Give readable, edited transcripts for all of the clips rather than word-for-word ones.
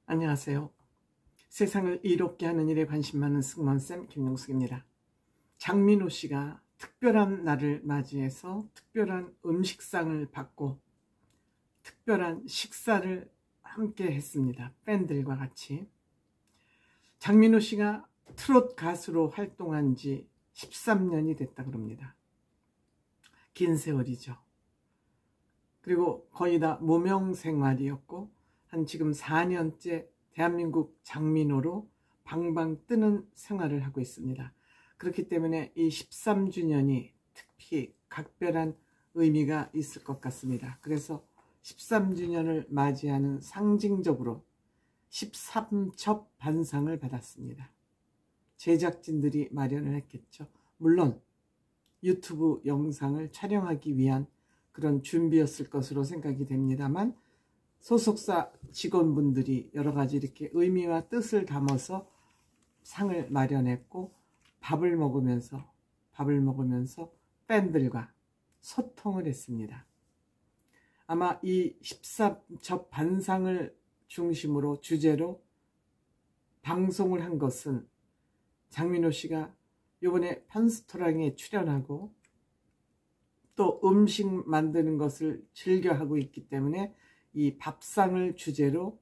안녕하세요. 세상을 이롭게 하는 일에 관심 많은 승무원쌤 김용숙입니다. 장민호 씨가 특별한 날을 맞이해서 특별한 음식상을 받고 특별한 식사를 함께 했습니다. 팬들과 같이. 장민호 씨가 트롯 가수로 활동한 지 13년이 됐다 그럽니다. 긴 세월이죠. 그리고 거의 다 무명 생활이었고 한 지금 4년째 대한민국 장민호로 방방 뜨는 생활을 하고 있습니다. 그렇기 때문에 이 13주년이 특히 각별한 의미가 있을 것 같습니다. 그래서 13주년을 맞이하는 상징적으로 13첩 반상을 받았습니다. 제작진들이 마련을 했겠죠. 물론 유튜브 영상을 촬영하기 위한 그런 준비였을 것으로 생각이 됩니다만 소속사 직원분들이 여러 가지 이렇게 의미와 뜻을 담아서 상을 마련했고 밥을 먹으면서 팬들과 소통을 했습니다. 아마 이 13첩 반상을 중심으로 주제로 방송을 한 것은 장민호 씨가 이번에 편스토랑에 출연하고 또 음식 만드는 것을 즐겨하고 있기 때문에 이 밥상을 주제로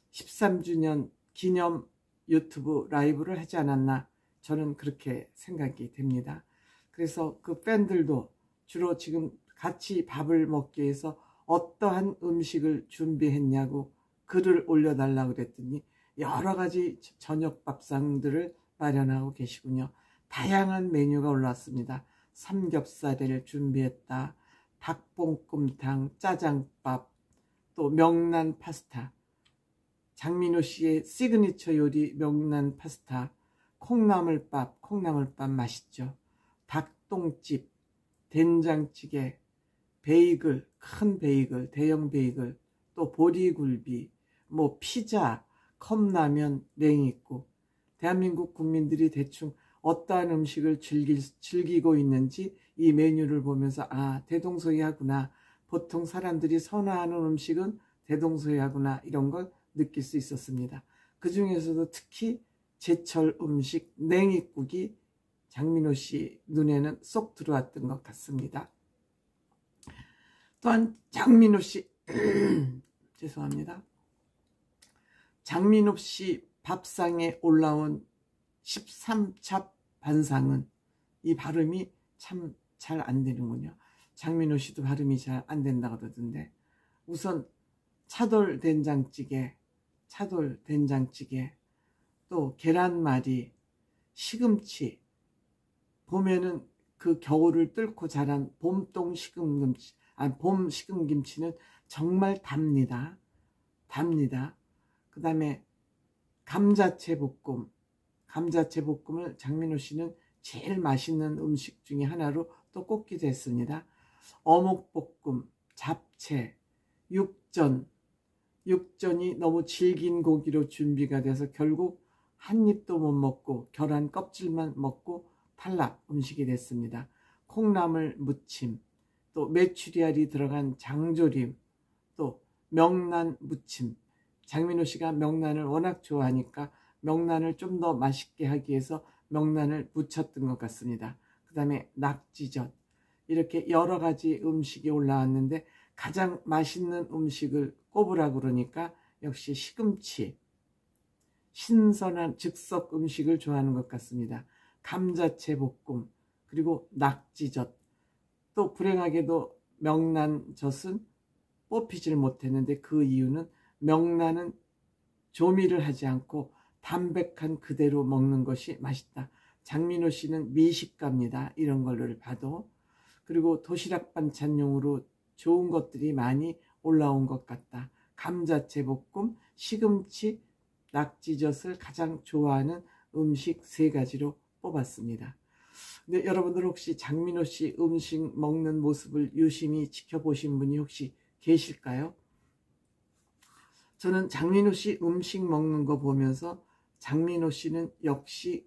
13주년 기념 유튜브 라이브를 하지 않았나, 저는 그렇게 생각이 됩니다. 그래서 그 팬들도 주로 지금 같이 밥을 먹기 위해서 어떠한 음식을 준비했냐고 글을 올려달라고 그랬더니 여러 가지 저녁 밥상들을 마련하고 계시군요. 다양한 메뉴가 올라왔습니다. 삼겹살을 준비했다, 닭볶음탕, 짜장밥, 또 명란 파스타, 장민호 씨의 시그니처 요리 명란 파스타, 콩나물밥 맛있죠. 닭똥집, 된장찌개, 베이글, 큰 베이글, 대형 베이글, 또 보리굴비, 피자, 컵라면, 냉이국. 대한민국 국민들이 대충 어떠한 음식을 즐기고 있는지 이 메뉴를 보면서 대동소이하구나, 보통 사람들이 선호하는 음식은 대동소이하구나, 이런 걸 느낄 수 있었습니다. 그 중에서도 특히 제철 음식 냉이국이 장민호 씨 눈에는 쏙 들어왔던 것 같습니다. 또한 장민호 씨 죄송합니다. 장민호 씨 밥상에 올라온 13첩 반상은 이 발음이 참 잘 안 되는군요. 장민호 씨도 발음이 잘 안 된다고 그러던데, 우선 차돌 된장찌개, 또 계란말이, 시금치, 봄에는 그 겨울을 뚫고 자란 봄 시금김치는 정말 답니다. 그 다음에 감자채볶음을 장민호 씨는 제일 맛있는 음식 중에 하나로 또 꼽기도 했습니다. 어묵볶음, 잡채, 육전이 너무 질긴 고기로 준비가 돼서 결국 한 입도 못 먹고 계란 껍질만 먹고 탈락 음식이 됐습니다. 콩나물 무침, 또 메추리알이 들어간 장조림, 또 명란 무침. 장민호 씨가 명란을 워낙 좋아하니까 명란을 좀 더 맛있게 하기 위해서 명란을 무쳤던 것 같습니다. 그 다음에 낙지젓, 이렇게 여러 가지 음식이 올라왔는데 가장 맛있는 음식을 꼽으라고 그러니까 역시 시금치, 신선한 즉석 음식을 좋아하는 것 같습니다. 감자채 볶음, 그리고 낙지젓, 또 불행하게도 명란젓은 뽑히지를 못했는데 그 이유는 명란은 조미를 하지 않고 담백한 그대로 먹는 것이 맛있다. 장민호 씨는 미식가입니다. 이런 걸로 봐도. 그리고 도시락 반찬용으로 좋은 것들이 많이 올라온 것 같다. 감자채 볶음, 시금치, 낙지젓을 가장 좋아하는 음식 3가지로 뽑았습니다. 근데 여러분들 혹시 장민호 씨 음식 먹는 모습을 유심히 지켜보신 분이 혹시 계실까요? 저는 장민호 씨 음식 먹는 거 보면서 장민호 씨는 역시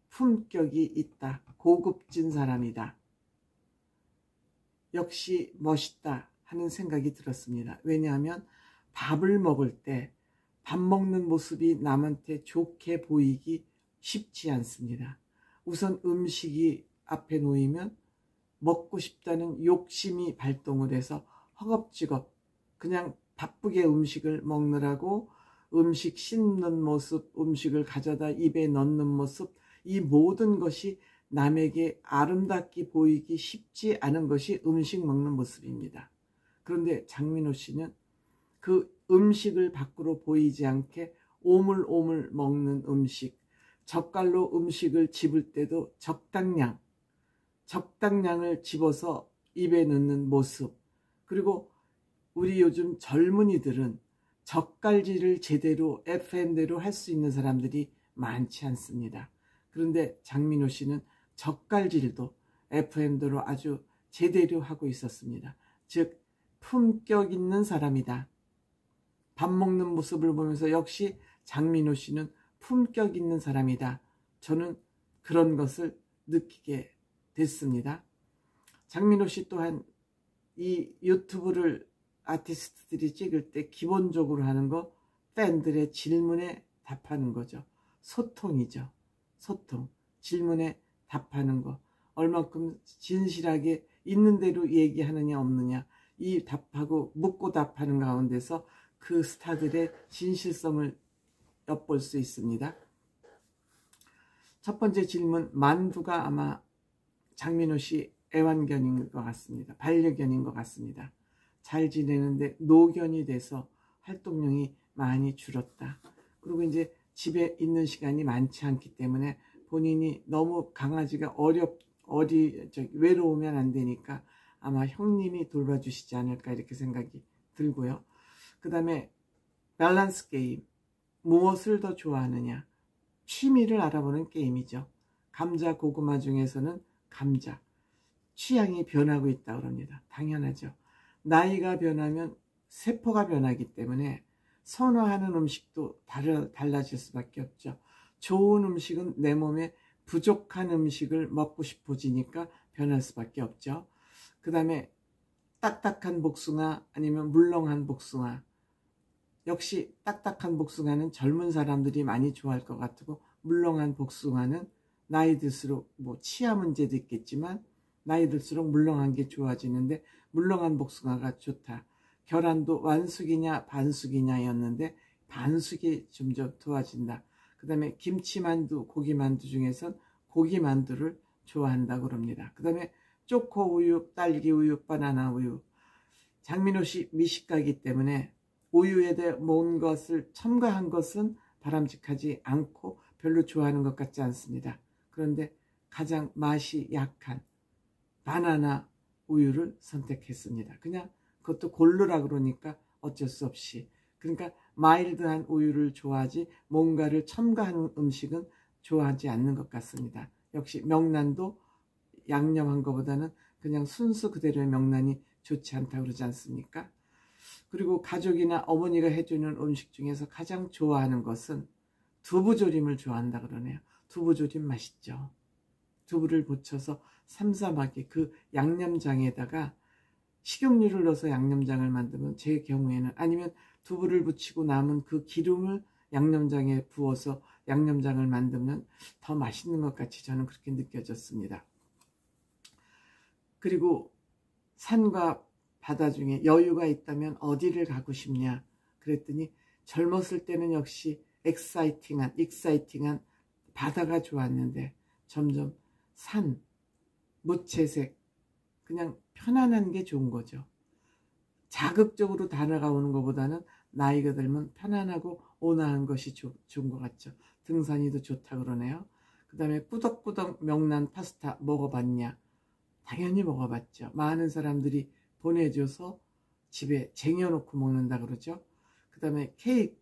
품격이 있다, 고급진 사람이다, 역시 멋있다 하는 생각이 들었습니다. 왜냐하면 밥을 먹을 때 밥 먹는 모습이 남한테 좋게 보이기 쉽지 않습니다. 우선 음식이 앞에 놓이면 먹고 싶다는 욕심이 발동을 해서 허겁지겁 그냥 바쁘게 음식을 먹느라고 음식 씹는 모습, 음식을 가져다 입에 넣는 모습, 이 모든 것이 남에게 아름답게 보이기 쉽지 않은 것이 음식 먹는 모습입니다. 그런데 장민호 씨는 그 음식을 밖으로 보이지 않게 오물오물 먹는 음식, 젓갈로 음식을 집을 때도 적당량을 집어서 입에 넣는 모습, 그리고 우리 요즘 젊은이들은 젓갈질을 제대로 FM대로 할 수 있는 사람들이 많지 않습니다. 그런데 장민호 씨는 젓갈질도 FM대로 아주 제대로 하고 있었습니다. 즉 품격 있는 사람이다. 밥 먹는 모습을 보면서 역시 장민호 씨는 품격 있는 사람이다. 저는 그런 것을 느끼게 됐습니다. 장민호 씨 또한 이 유튜브를 아티스트들이 찍을 때 기본적으로 하는 거 팬들의 질문에 답하는 거죠. 소통이죠. 소통. 질문에 답하는 거. 얼만큼 진실하게 있는 대로 얘기하느냐 없느냐. 이 답하고 묻고 답하는 가운데서 그 스타들의 진실성을 엿볼 수 있습니다. 첫 번째 질문, 만두가 아마 장민호 씨 애완견인 것 같습니다. 반려견인 것 같습니다. 잘 지내는데 노견이 돼서 활동량이 많이 줄었다. 그리고 이제 집에 있는 시간이 많지 않기 때문에 본인이 너무 강아지가 외로우면 안 되니까 아마 형님이 돌봐주시지 않을까 이렇게 생각이 들고요. 그 다음에 밸런스 게임, 무엇을 더 좋아하느냐, 취미를 알아보는 게임이죠. 감자, 고구마 중에서는 감자, 취향이 변하고 있다고 합니다. 당연하죠. 나이가 변하면 세포가 변하기 때문에 선호하는 음식도 달라질 수밖에 없죠. 좋은 음식은 내 몸에 부족한 음식을 먹고 싶어지니까 변할 수밖에 없죠. 그 다음에 딱딱한 복숭아 아니면 물렁한 복숭아. 역시 딱딱한 복숭아는 젊은 사람들이 많이 좋아할 것 같고 물렁한 복숭아는 나이 들수록 뭐 치아 문제도 있겠지만 나이 들수록 물렁한 게 좋아지는데 물렁한 복숭아가 좋다. 계란도 완숙이냐 반숙이냐였는데 반숙이 점점 좋아진다. 그 다음에 김치만두, 고기만두 중에선 고기만두를 좋아한다고 합니다. 그 다음에 초코우유, 딸기우유, 바나나우유. 장민호 씨 미식가이기 때문에 우유에 대해 모은 것을 첨가한 것은 바람직하지 않고 별로 좋아하는 것 같지 않습니다. 그런데 가장 맛이 약한 바나나 우유를 선택했습니다. 그냥 그것도 고르라 그러니까 어쩔 수 없이. 그러니까 마일드한 우유를 좋아하지 뭔가를 첨가한 음식은 좋아하지 않는 것 같습니다. 역시 명란도 양념한 것보다는 그냥 순수 그대로의 명란이 좋지 않다고 그러지 않습니까? 그리고 가족이나 어머니가 해주는 음식 중에서 가장 좋아하는 것은 두부조림을 좋아한다 그러네요. 두부조림 맛있죠. 두부를 부쳐서 삼삼하게 그 양념장에다가 식용유를 넣어서 양념장을 만들면 제 경우에는 아니면 두부를 부치고 남은 그 기름을 양념장에 부어서 양념장을 만들면 더 맛있는 것 같이 저는 그렇게 느껴졌습니다. 그리고 산과 바다 중에 여유가 있다면 어디를 가고 싶냐 그랬더니 젊었을 때는 역시 익사이팅한 바다가 좋았는데 점점 산, 무채색 그냥 편안한 게 좋은 거죠. 자극적으로 다가오는 것보다는 나이가 들면 편안하고 온화한 것이 좋은 것 같죠. 등산이 더 좋다 그러네요. 그 다음에 꾸덕꾸덕 명란 파스타 먹어봤냐? 당연히 먹어봤죠. 많은 사람들이 보내줘서 집에 쟁여놓고 먹는다 그러죠. 그 다음에 케이크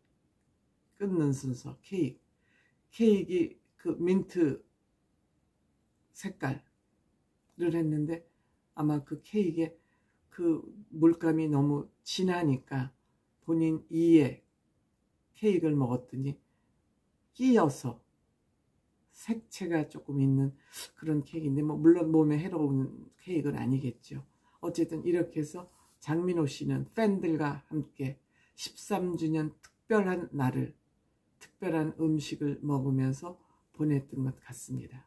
끊는 순서, 케이크 그 민트 색깔을 했는데 아마 그 케이크에 그 물감이 너무 진하니까 본인 이에 케이크를 먹었더니 끼어서 색채가 조금 있는 그런 케이크인데 뭐 물론 몸에 해로운 케이크는 아니겠죠. 어쨌든 이렇게 해서 장민호 씨는 팬들과 함께 13주년 특별한 날을, 특별한 음식을 먹으면서 보냈던 것 같습니다.